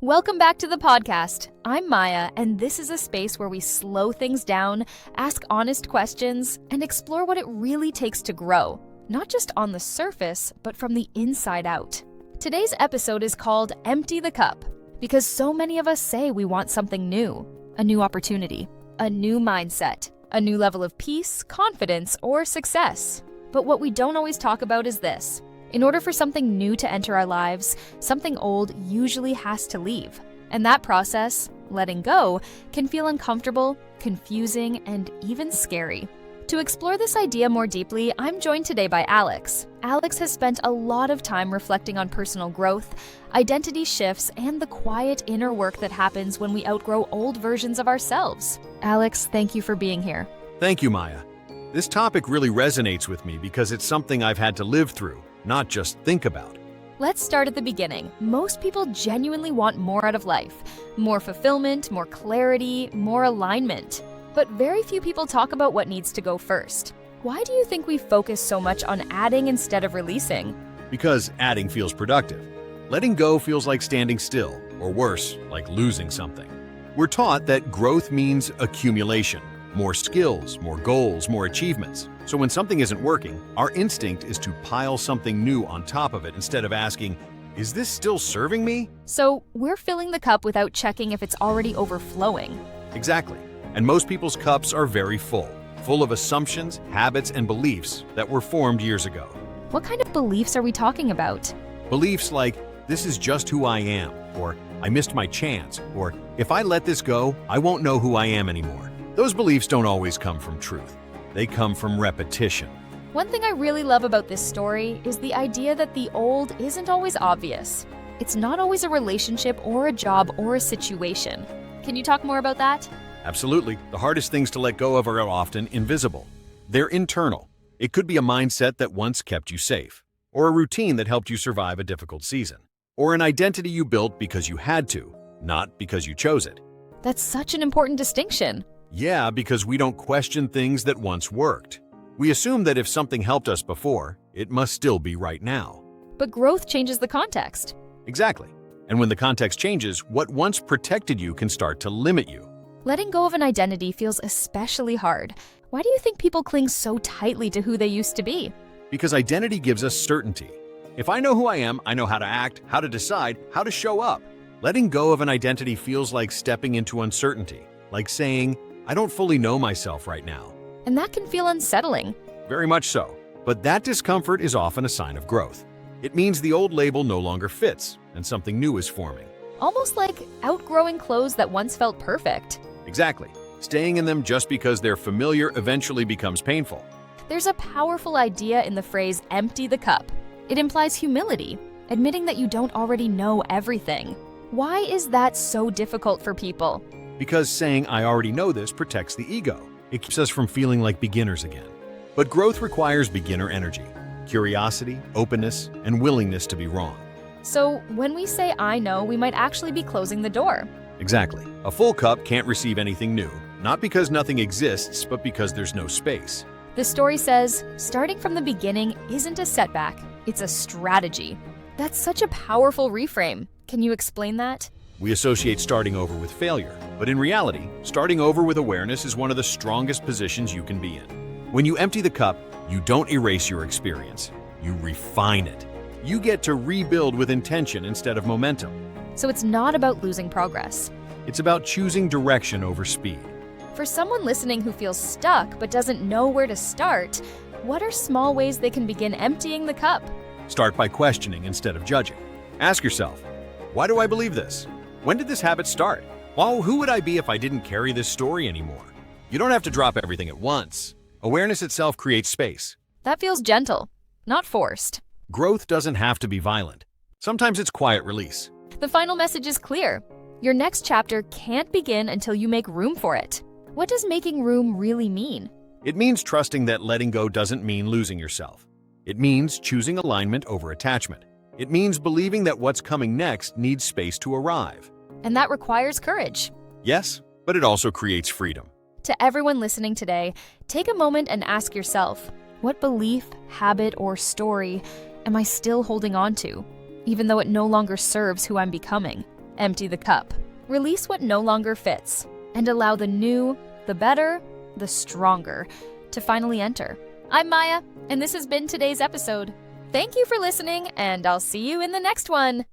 Welcome back to the podcast. I'm Maya, and this is a space where we slow things down, ask honest questions, and explore what it really takes to grow, not just on the surface, but from the inside out. Today's episode is called Empty the Cup, because so many of us say we want something new, a new opportunity, a new mindset, a new level of peace, confidence, or success. But what we don't always talk about is this. In order for something new to enter our lives, something old usually has to leave. And that process, letting go, can feel uncomfortable, confusing, and even scary. To explore this idea more deeply, I'm joined today by Alex. Alex has spent a lot of time reflecting on personal growth, identity shifts, and the quiet inner work that happens when we outgrow old versions of ourselves. Alex, thank you for being here. Thank you, Maya. This topic really resonates with me because it's something I've had to live through, not just think about. Let's start at the beginning. Most people genuinely want more out of life. More fulfillment, more clarity, more alignment. But very few people talk about what needs to go first. Why do you think we focus so much on adding instead of releasing? Because adding feels productive. Letting go feels like standing still, or worse, like losing something. We're taught that growth means accumulation. More skills, more goals, more achievements. So when something isn't working, our instinct is to pile something new on top of it instead of asking, is this still serving me? So we're filling the cup without checking if it's already overflowing. Exactly. And most people's cups are very full of assumptions, habits, and beliefs that were formed years ago. What kind of beliefs are we talking about? Beliefs like, this is just who I am, or I missed my chance, or if I let this go, I won't know who I am anymore. Those beliefs don't always come from truth. They come from repetition. One thing I really love about this story is the idea that the old isn't always obvious. It's not always a relationship or a job or a situation. Can you talk more about that? Absolutely. The hardest things to let go of are often invisible. They're internal. It could be a mindset that once kept you safe, or a routine that helped you survive a difficult season, or an identity you built because you had to, not because you chose it. That's such an important distinction. Yeah, because we don't question things that once worked. We assume that if something helped us before, it must still be right now. But growth changes the context. Exactly. And when the context changes, what once protected you can start to limit you. Letting go of an identity feels especially hard. Why do you think people cling so tightly to who they used to be? Because identity gives us certainty. If I know who I am, I know how to act, how to decide, how to show up. Letting go of an identity feels like stepping into uncertainty, like saying, I don't fully know myself right now. And that can feel unsettling. Very much so. But that discomfort is often a sign of growth. It means the old label no longer fits, and something new is forming. Almost like outgrowing clothes that once felt perfect. Exactly. Staying in them just because they're familiar eventually becomes painful. There's a powerful idea in the phrase, empty the cup. It implies humility, admitting that you don't already know everything. Why is that so difficult for people? Because saying, I already know this, protects the ego. It keeps us from feeling like beginners again. But growth requires beginner energy, curiosity, openness, and willingness to be wrong. So when we say I know, we might actually be closing the door. Exactly. A full cup can't receive anything new, not because nothing exists, but because there's no space. The story says, starting from the beginning isn't a setback, it's a strategy. That's such a powerful reframe. Can you explain that? We associate starting over with failure, but in reality, starting over with awareness is one of the strongest positions you can be in. When you empty the cup, you don't erase your experience, you refine it. You get to rebuild with intention instead of momentum. So it's not about losing progress. It's about choosing direction over speed. For someone listening who feels stuck but doesn't know where to start, what are small ways they can begin emptying the cup? Start by questioning instead of judging. Ask yourself, why do I believe this? When did this habit start? Well, who would I be if I didn't carry this story anymore? You don't have to drop everything at once. Awareness itself creates space. That feels gentle, not forced. Growth doesn't have to be violent. Sometimes it's quiet release. The final message is clear. Your next chapter can't begin until you make room for it. What does making room really mean? It means trusting that letting go doesn't mean losing yourself. It means choosing alignment over attachment. It means believing that what's coming next needs space to arrive. And that requires courage. Yes, but it also creates freedom. To everyone listening today, take a moment and ask yourself, what belief, habit, or story am I still holding on to, even though it no longer serves who I'm becoming? Empty the cup. Release what no longer fits, and allow the new, the better, the stronger to finally enter. I'm Maya, and this has been today's episode. Thank you for listening, and I'll see you in the next one.